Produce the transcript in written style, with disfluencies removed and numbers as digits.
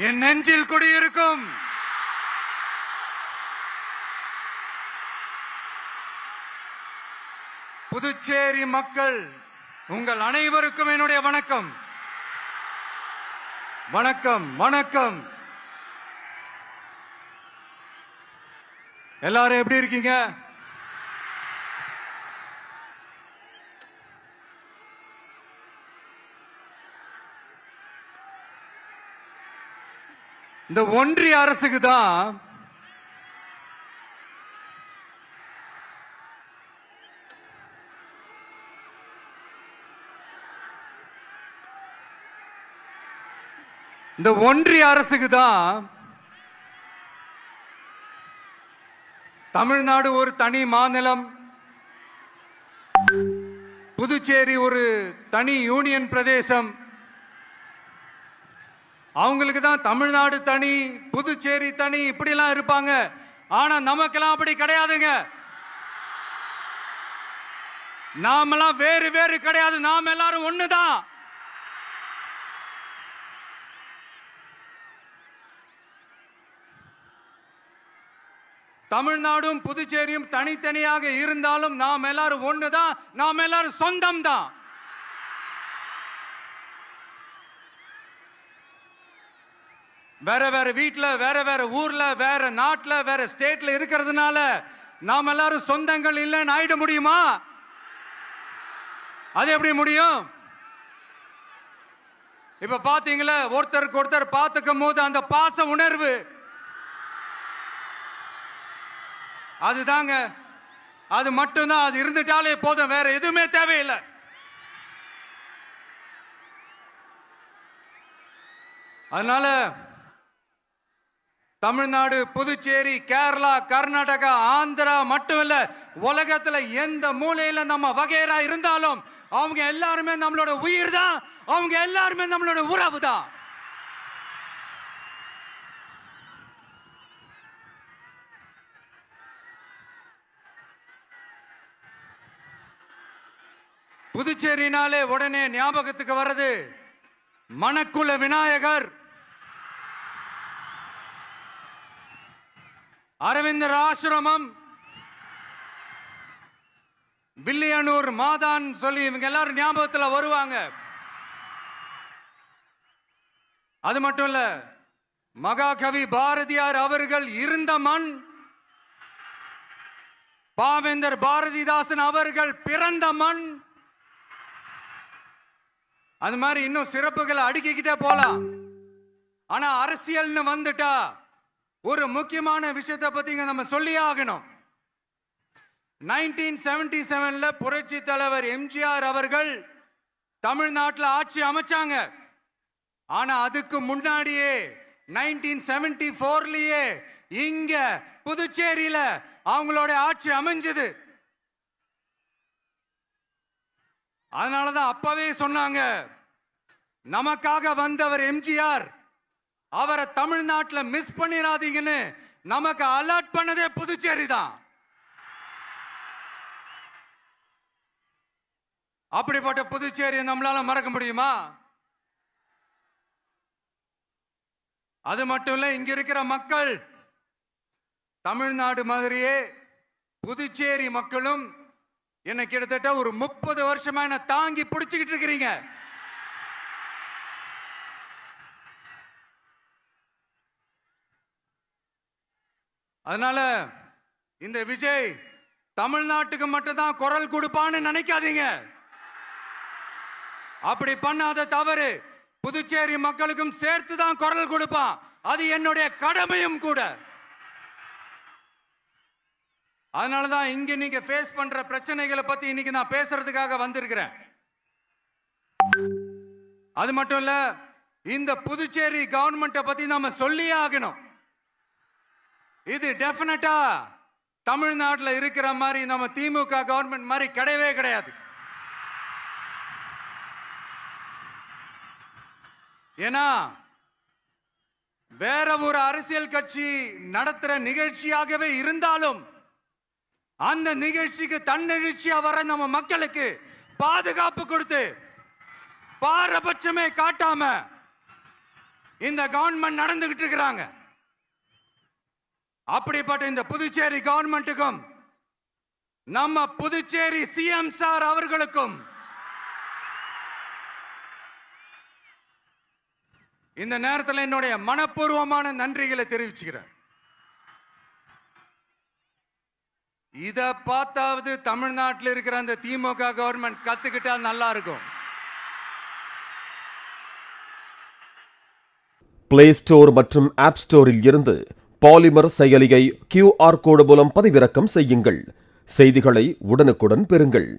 என் நெஞ்சில் குடியிருக்கும் புதுச்சேரி மக்கள் உங்கள் அனைவருக்கும் என்னுடைய வணக்கம். வணக்கம் வணக்கம். எல்லாரும் எப்படி இருக்கீங்க? இந்த ஒன்றிய அரசுக்கு தான் தமிழ்நாடு ஒரு தனி மாநிலம், புதுச்சேரி ஒரு தனி யூனியன் பிரதேசம். அவங்களுக்கு தான் தமிழ்நாடு தனி, புதுச்சேரி தனி, இப்படிலாம் இருப்பாங்க. ஆனா நமக்கெல்லாம் அப்படி கிடையாதுங்க. நாமெல்லாம் வேறு வேறு கிடையாது. நாம் எல்லாரும் ஒண்ணுதான். தமிழ்நாடும் புதுச்சேரியும் தனித்தனியாக இருந்தாலும் நாம் எல்லாரும் ஒண்ணுதான். நாம் எல்லாரும் சொந்தம் தான். வேற வேற வீட்டுல, வேற வேற ஊர்ல, வேற நாட்டுல, வேற ஸ்டேட்ல இருக்கிறதுனால நாம் எல்லாரும் சொந்தங்கள் இல்லைன்னு ஆயிட முடியுமா? அது எப்படி முடியும்? இப்ப பாத்தீங்களா, ஒருத்தருக்கு ஒருத்தர் பார்த்துக்கும் போது அந்த பாச உணர்வு, அதுதாங்க, அது மட்டும்தான். அது இருந்துட்டாலே போதும், வேற எதுவுமே தேவையில்லை. அதனால தமிழ்நாடு, புதுச்சேரி, கேரளா, கர்நாடகா, ஆந்திரா மட்டும் இல்ல, உலகத்துல எந்த மூலையில நம்ம வகைரா இருந்தாலும் அவங்க எல்லாருமே நம்மளோட உயிர் தான். அவங்க எல்லாருமே நம்மளோட உறவு தான். புதுச்சேரினாலே உடனே ஞாபகத்துக்கு வர்றது மணக்குள விநாயகர், அரவிந்தர் ஆசிரமம், வில்லியனூர் மாதான் சொல்லி இவங்க எல்லாரும் ஞாபகத்தில் வருவாங்க. அது மட்டும் இல்ல, மகாகவி பாரதியார் அவர்கள் இருந்த மண், பாவேந்தர் பாரதிதாசன் அவர்கள் பிறந்த மண். அது மாதிரி இன்னும் சிறப்புகளை அடுக்கிக்கிட்டே போலாம். ஆனா அரசியல்னு வந்துட்டா ஒரு முக்கியமான விஷயத்தை பத்தி நம்ம சொல்லி ஆகணும். 1977ல புரட்சி தலைவர் எம்ஜிஆர் அவர்கள் தமிழ்நாட்டில் ஆட்சி அமைச்சாங்க. ஆனா அதுக்கு முன்னாடியே 1974லயே இங்க புதுச்சேரியில அவங்களோட ஆட்சி அமைஞ்சது. அதனாலதான் அப்பவே சொன்னாங்க, நமக்காக வந்தவர் எம்ஜிஆர், அவரை தமிழ்நாட்டில் மிஸ் பண்ணிடாதீங்கன்னு நமக்கு அலர்ட் பண்ணதே புதுச்சேரி தான். அப்படிப்பட்ட புதுச்சேரியை நம்மளால மறக்க முடியுமா? அது மட்டும் இல்ல, இங்க இருக்கிற மக்கள் தமிழ்நாடு மாதிரியே புதுச்சேரி மக்களும் என்ன கிட்டத்தட்ட ஒரு 30 வருஷமா என்ன தாங்கி பிடிச்சுக்கிட்டு இருக்கிறீங்க. அதனால இந்த விஜய் தமிழ்நாட்டுக்கு மட்டும்தான் குரல் கொடுப்பான்னு நினைக்காதீங்க. அப்படி பண்ணாத தவறு. புதுச்சேரி மக்களுக்கும் சேர்த்து தான் குரல் கொடுப்பான். அது என்னுடைய கடமையும் கூட. அதனாலதான் இங்க நீங்க ஃபேஸ் பண்ற பிரச்சனைகளை பத்தி இன்னைக்கு நான் பேசுறதுக்காக வந்திருக்கிறேன். அது மட்டும் இல்ல, இந்த புதுச்சேரி கவர்மெண்ட்டை பத்தி நாம சொல்லியே ஆகணும். இது டெஃபினட்டா தமிழ்நாட்டில் இருக்கிற மாதிரி நம்ம திமுக கவர்மெண்ட் மாதிரி கிடையவே கிடையாது. ஏன்னா வேற ஒரு அரசியல் கட்சி நடத்துற நிகழ்ச்சியாகவே இருந்தாலும் அந்த நிகழ்ச்சிக்கு தன்னெழுச்சியா வர நம்ம மக்களுக்கு பாதுகாப்பு கொடுத்து பாரபட்சமே காட்டாம இந்த கவர்மெண்ட் நடந்துகிட்டு இருக்கிறாங்க. அப்படிப்பட்ட இந்த புதுச்சேரி கவர்மெண்ட்டுக்கும் நம்ம புதுச்சேரி சிஎம் சார் அவர்களுக்கும் இந்த நேரத்தில் என்னுடைய மனப்பூர்வமான நன்றிகளை தெரிவிச்சுக்கிறேன். இத பார்த்தாவது தமிழ்நாட்டில் இருக்கிற அந்த திமுக கவர்மெண்ட் கத்துக்கிட்டா நல்லா இருக்கும். பிளே ஸ்டோர் மற்றும் ஆப் ஸ்டோரில் இருந்து பாலிமர் செயலியை QR கோடு மூலம் பதிவிறக்கம் செய்யுங்கள். செய்திகளை உடனுக்குடன் பெறுங்கள்.